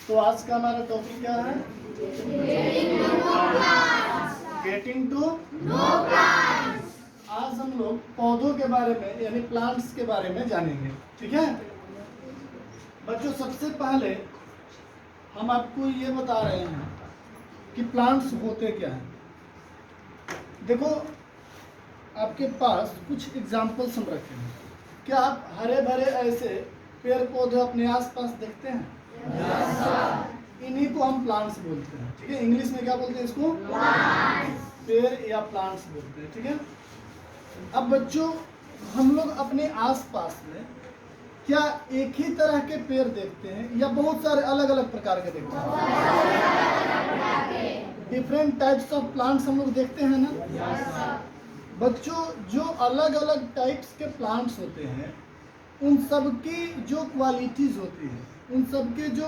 तो आज का हमारा टॉपिक क्या है? Getting to know plants. आज हम लोग पौधों के बारे में यानी प्लांट्स के बारे में जानेंगे, ठीक है बच्चों। सबसे पहले हम आपको ये बता रहे हैं कि प्लांट्स होते क्या हैं। देखो, आपके पास कुछ एग्जाम्पल्स हम रखे हैं। क्या आप हरे भरे ऐसे पेड़ पौधे अपने आसपास देखते हैं? इन्हीं को हम प्लांट्स बोलते हैं, ठीक है। इंग्लिश में क्या बोलते हैं इसको? प्लांट्स। पेड़ या प्लांट्स बोलते हैं, ठीक है। अब बच्चों, हम लोग अपने आसपास में क्या एक ही तरह के पेड़ देखते हैं या बहुत सारे अलग अलग प्रकार के देखते हैं? डिफरेंट टाइप्स ऑफ प्लांट्स हम लोग देखते हैं ना। बच्चों, जो अलग अलग टाइप्स के प्लांट्स होते हैं उन सब की जो क्वालिटीज होती है, उन सब के जो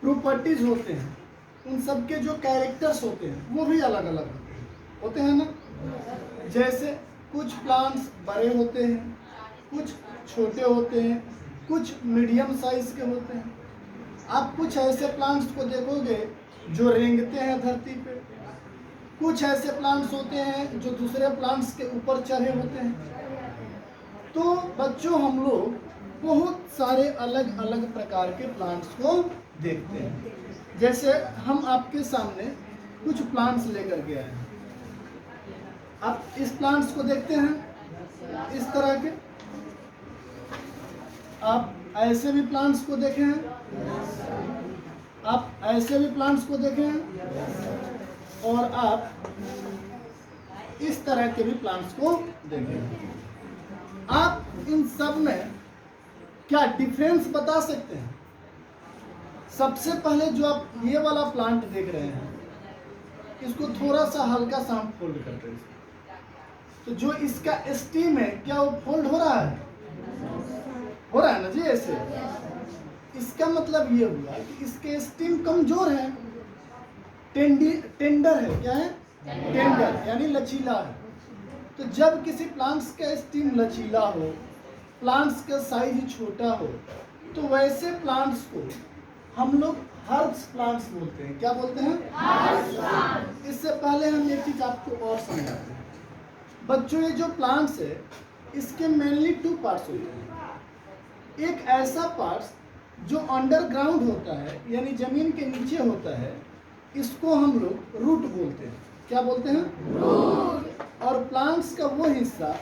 प्रॉपर्टीज होते हैं, उन सब के जो कैरेक्टर्स होते हैं वो भी अलग अलग होते हैं ना। जैसे कुछ प्लांट्स बड़े होते हैं, कुछ छोटे होते हैं, कुछ मीडियम साइज के होते हैं। आप कुछ ऐसे प्लांट्स को देखोगे जो रेंगते हैं धरती पे, कुछ ऐसे प्लांट्स होते हैं जो दूसरे प्लांट्स के ऊपर चढ़े होते हैं। तो बच्चों, हम लोग बहुत सारे अलग अलग प्रकार के प्लांट्स को देखते हैं। जैसे हम आपके सामने कुछ प्लांट्स लेकर के आए हैं। आप इस प्लांट्स को देखते हैं इस तरह के। आप ऐसे भी प्लांट्स को देखे हैं, आप ऐसे भी प्लांट्स को देखे हैं, और आप इस तरह के भी प्लांट्स को देखे हैं। आप इन सब में क्या डिफरेंस बता सकते हैं? सबसे पहले जो आप ये वाला प्लांट देख रहे हैं, इसको थोड़ा सा हल्का सा हम फोल्ड करते हैं। तो जो इसका स्टीम है, क्या वो फोल्ड हो रहा है? हो रहा है ना जी, ऐसे। इसका मतलब ये हुआ कि इसके स्टीम कमजोर है, टेंडर है। क्या है? टेंडर यानी लचीला है। तो जब किसी प्लांट्स का स्टीम लचीला हो, प्लांट्स का साइज छोटा हो, तो वैसे प्लांट्स को हम लोग हर्ब्स प्लांट्स बोलते हैं। क्या बोलते हैं? Herbs plants. इससे पहले हम एक चीज आपको और समझाते हैं। बच्चों, ये जो प्लांट्स है इसके मेनली 2 पार्ट्स होते हैं। एक ऐसा पार्ट्स जो अंडरग्राउंड होता है यानी जमीन के नीचे होता है, इसको हम लोग रूट बोलते हैं। क्या बोलते हैं? रूट। और प्लांट्स का वो हिस्सा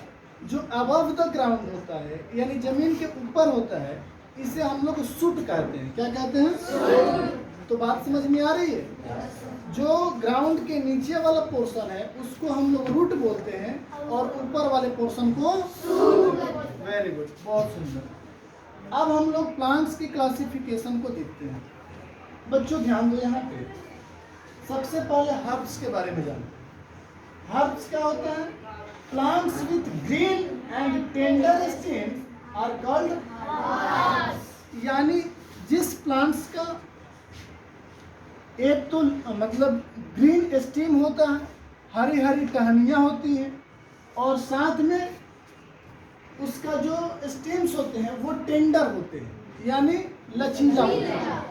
जो अबव द ग्राउंड होता है यानी जमीन के ऊपर होता है, इसे हम लोग शूट कहते हैं। क्या कहते हैं? शूट। तो बात समझ में आ रही है? जो ग्राउंड के नीचे वाला पोर्शन है उसको हम लोग रूट बोलते हैं और ऊपर वाले पोर्शन को शूट। वेरी गुड, बहुत सुंदर। अब हम लोग प्लांट्स की क्लासिफिकेशन को देखते हैं। बच्चों ध्यान दो, यहाँ पे सबसे पहले हर्ब्स के बारे में जानते हैं। हर्ब्स क्या होता है? Plants with green and tender stem are called herbs. यानी जिस प्लांट्स का एक तो मतलब ग्रीन स्टेम होता है, हरी हरी टहनियाँ होती हैं, और साथ में उसका जो स्टेम्स होते हैं वो टेंडर होते हैं यानी लचीला होते हैं।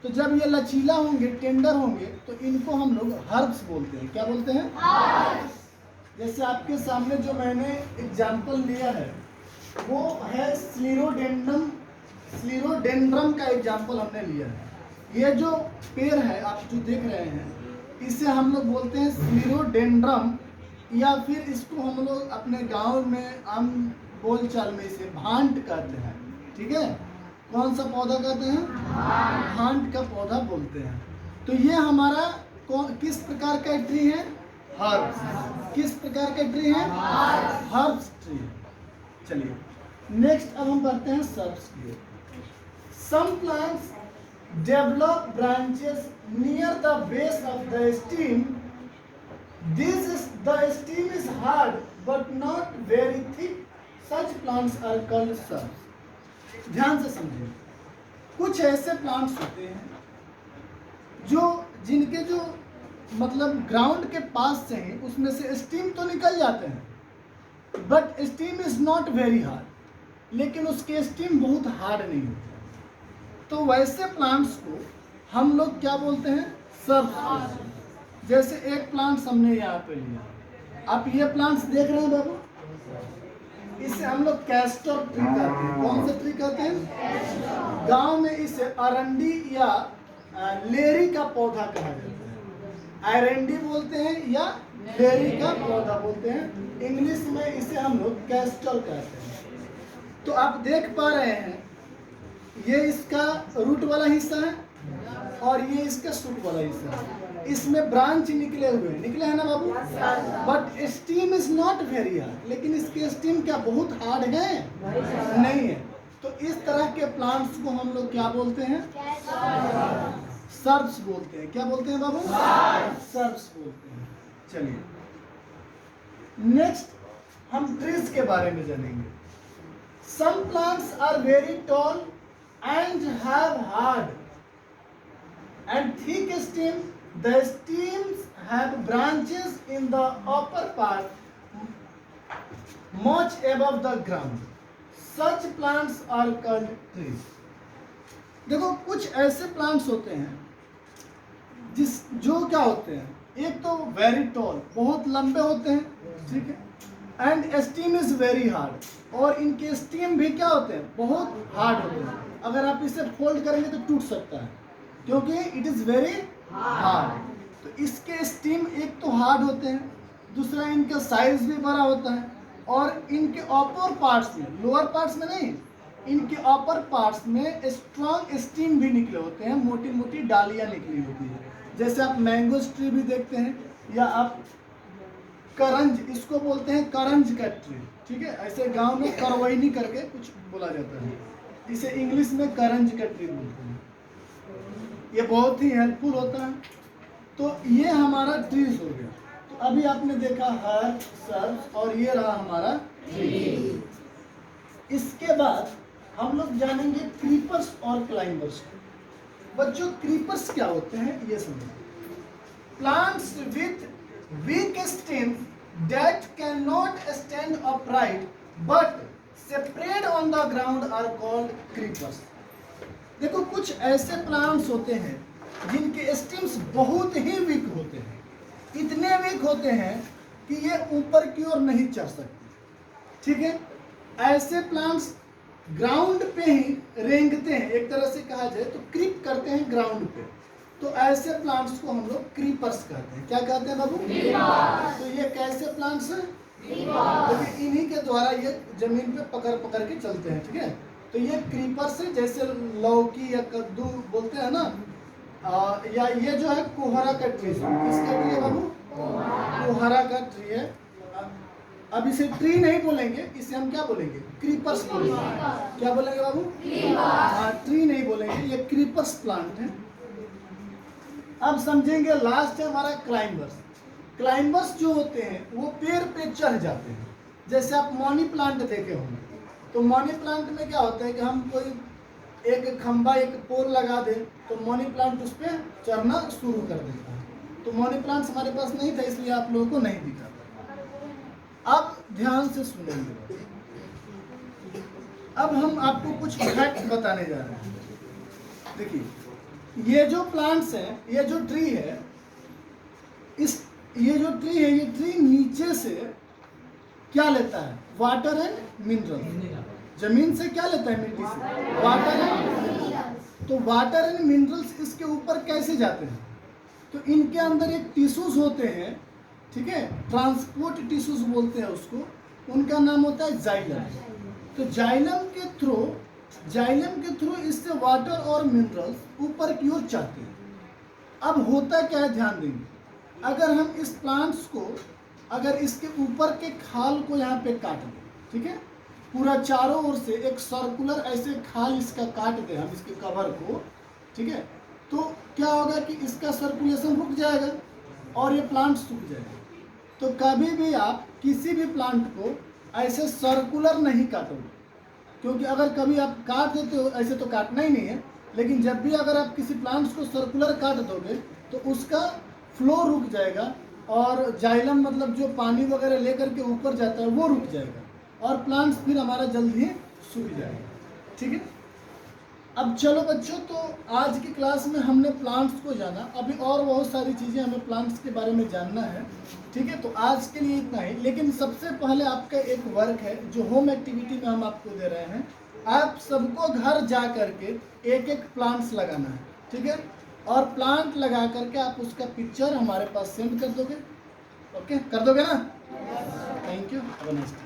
तो जब ये लचीला होंगे, टेंडर होंगे, तो इनको हम लोग हर्ब्स बोलते हैं। क्या बोलते हैं? हर्ब्स। जैसे आपके सामने जो मैंने एग्जाम्पल लिया है वो है स्क्लेरोडेंड्रम। स्क्लेरोडेंड्रम का एग्जाम्पल हमने लिया है। ये जो पेड़ है आप जो देख रहे हैं, इसे हम लोग बोलते हैं स्क्लेरोडेंड्रम, या फिर इसको हम लोग अपने गांव में आम बोलचाल में इसे भांट कहते हैं। ठीक है? कौन सा पौधा कहते हैं? भांट का पौधा बोलते हैं। तो ये हमारा किस प्रकार का ट्री है? हर्ब्स। किस प्रकार का ट्री है? Herbs tree. चलिए नेक्स्ट अब हम बढ़ते हैं सर्ब्स की ओर। Some plants develop branches near the base of the stem. The stem is hard but not very thick. Such plants are called shrubs. ध्यान से समझिए, कुछ ऐसे प्लांट्स होते हैं जो जिनके जो मतलब ग्राउंड के पास से ही उसमें से स्टीम तो निकल जाते हैं, but stem is not very hard, लेकिन उसके स्टीम बहुत हार्ड नहीं होते। तो वैसे प्लांट्स को हम लोग क्या बोलते हैं? सर्ब्स। जैसे एक प्लांट्स हमने यहाँ पे लिया, आप ये प्लांट्स देख रहे हैं बाबू, इसे हम लोग कैस्टर ट्री कहते हैं। कौन सा ट्री कहते हैं? गांव में इसे अरंडी या लेरी का पौधा कहा जाता है। अरंडी बोलते हैं या लेरी का पौधा बोलते हैं। इंग्लिश में इसे हम लोग कैस्टर कहते हैं। तो आप देख पा रहे हैं, ये इसका रूट वाला हिस्सा है और ये इसका शूट वाला हिस्सा है। इसमें ब्रांच निकले हैं ना बाबू? But stem is not very hard. लेकिन इसके स्टीम क्या बहुत हार्ड है? नहीं है। तो इस तरह के प्लांट्स को हम लोग क्या बोलते हैं? सर्ब्स बोलते हैं। क्या बोलते हैं बाबू? सर्ब्स बोलते हैं। चलिए नेक्स्ट हम ट्रीज के बारे में जानेंगे। Some plants are very tall and have hard and thick stem. The stems have branches in the upper part, much above the ground. Such plants are called trees. देखो कुछ ऐसे प्लांट्स होते हैं जो क्या होते हैं, एक तो वेरी टॉल, बहुत लंबे होते हैं, ठीक है, and steam is very hard, और इनके स्टीम भी क्या होते हैं? बहुत हार्ड होते हैं। अगर आप इसे फोल्ड करेंगे तो टूट सकता है, क्योंकि इट इज वेरी हार्ड। तो इसके स्टीम एक तो हार्ड होते हैं, दूसरा इनका साइज भी बड़ा होता है, और इनके अपर पार्ट्स में, लोअर पार्ट्स में नहीं, इनके अपर पार्ट्स में स्ट्रॉन्ग स्टीम भी निकले होते हैं, मोटी मोटी डालियां निकली होती है। जैसे आप मैंगो ट्री भी देखते हैं, या आप करंज, इसको बोलते हैं करंज का ट्री, ठीक है। ऐसे गांव में करवैनी करके कुछ बोला जाता है, इसे इंग्लिश में करंज का ट्री बोलते हैं। ये बहुत ही हेल्पफुल होता है। तो ये हमारा ट्रीज हो गया। तो अभी आपने देखा हर्ब, सर्ब्स, और ये रहा हमारा ट्री। इसके बाद हम लोग जानेंगे क्रीपर्स और क्लाइंबर्स। बच्चों क्रीपर्स क्या होते हैं ये समझो। Plants with weak stem that can not stand upright but spread on the ground are called creepers. देखो कुछ ऐसे प्लांट्स होते हैं जिनके स्टेम्स बहुत ही वीक होते हैं, इतने वीक होते हैं कि ये ऊपर की ओर नहीं चढ़ सकते, ठीक है। ऐसे प्लांट्स ग्राउंड पे ही रेंगते हैं, एक तरह से कहा जाए तो क्रीप करते हैं ग्राउंड पे। तो ऐसे प्लांट्स को हम लोग क्रीपर्स कहते हैं। क्या कहते हैं बाबू? तो ये कैसे प्लांट्स हैं? क्योंकि इन्हीं के द्वारा ये जमीन पे पकड़ पकड़ के चलते हैं, ठीक है। तो ये क्रीपर्स है, जैसे लौकी या कद्दू बोलते हैं ना, या ये जो है कोहरा का ट्री है। किसका ट्री है बाबू? कोहरा का ट्री है। अब इसे ट्री नहीं बोलेंगे, इसे हम क्या बोलेंगे? क्रीपर्स बोलेंगे। क्या बोलेंगे बाबू? हाँ, ट्री नहीं बोलेंगे, ये क्रीपर्स प्लांट है। अब समझेंगे लास्ट है हमारा क्लाइंबर्स। क्लाइंबर्स जो होते हैं वो पेड़ पे चढ़ जाते हैं। जैसे आप मनी प्लांट देखे होंगे, तो मनी प्लांट में क्या होता है कि हम कोई एक खंबा, एक पोल लगा दें तो मनी प्लांट उस पर चढ़ना शुरू कर देता है। तो मनी प्लांट हमारे पास नहीं था, इसलिए आप लोगों को नहीं दिखा। अब ध्यान से सुनेंगे। अब हम आपको कुछ फैक्ट बताने जा रहे हैं। देखिए ये जो प्लांट्स हैं, ये जो ट्री है, ये जो ट्री है, ये ट्री नीचे से क्या लेता है? Water and mineral. जमीन से क्या लेता है? मिट्टी से वाटर एंड। तो वाटर एंड मिनरल्स इसके ऊपर कैसे जाते हैं? तो इनके अंदर एक टिश्यूज होते हैं, ठीक है, ट्रांसपोर्ट टिश्यूज बोलते हैं उसको, उनका नाम होता है जाइलम। तो जाइलम के थ्रू इससे वाटर और मिनरल्स ऊपर की ओर जाते हैं। अब होता क्या है, ध्यान देंगे। अगर हम इस प्लांट्स को, अगर इसके ऊपर के खाल को यहाँ पे काट दें, ठीक है, पूरा चारों ओर से एक सर्कुलर ऐसे खाल इसका काट दें हम, इसके कवर को, ठीक है, तो क्या होगा कि इसका सर्कुलेशन रुक जाएगा और ये प्लांट सूख जाएगा। तो कभी भी आप किसी भी प्लांट को ऐसे सर्कुलर नहीं काटोगे, क्योंकि अगर कभी आप काट देते हो, ऐसे तो काटना ही नहीं है, लेकिन जब भी अगर आप किसी प्लांट्स को सर्कुलर काट दोगे तो उसका फ्लो रुक जाएगा, और जाइलम मतलब जो पानी वगैरह लेकर के ऊपर जाता है वो रुक जाएगा, और प्लांट्स फिर हमारा जल्द ही सूख जाएगा, ठीक है। अब चलो बच्चों, तो आज की क्लास में हमने प्लांट्स को जाना, अभी और बहुत सारी चीज़ें हमें प्लांट्स के बारे में जानना है, ठीक है। तो आज के लिए इतना ही, लेकिन सबसे पहले आपका एक वर्क है जो होम एक्टिविटी में हम आपको दे रहे हैं। आप सबको घर जा करके एक एक प्लांट्स लगाना है, ठीक है। और प्लांट लगा करके आप उसका पिक्चर हमारे पास सेंड कर दोगे, ओके, कर दोगे ना? Thank you, have a nice day.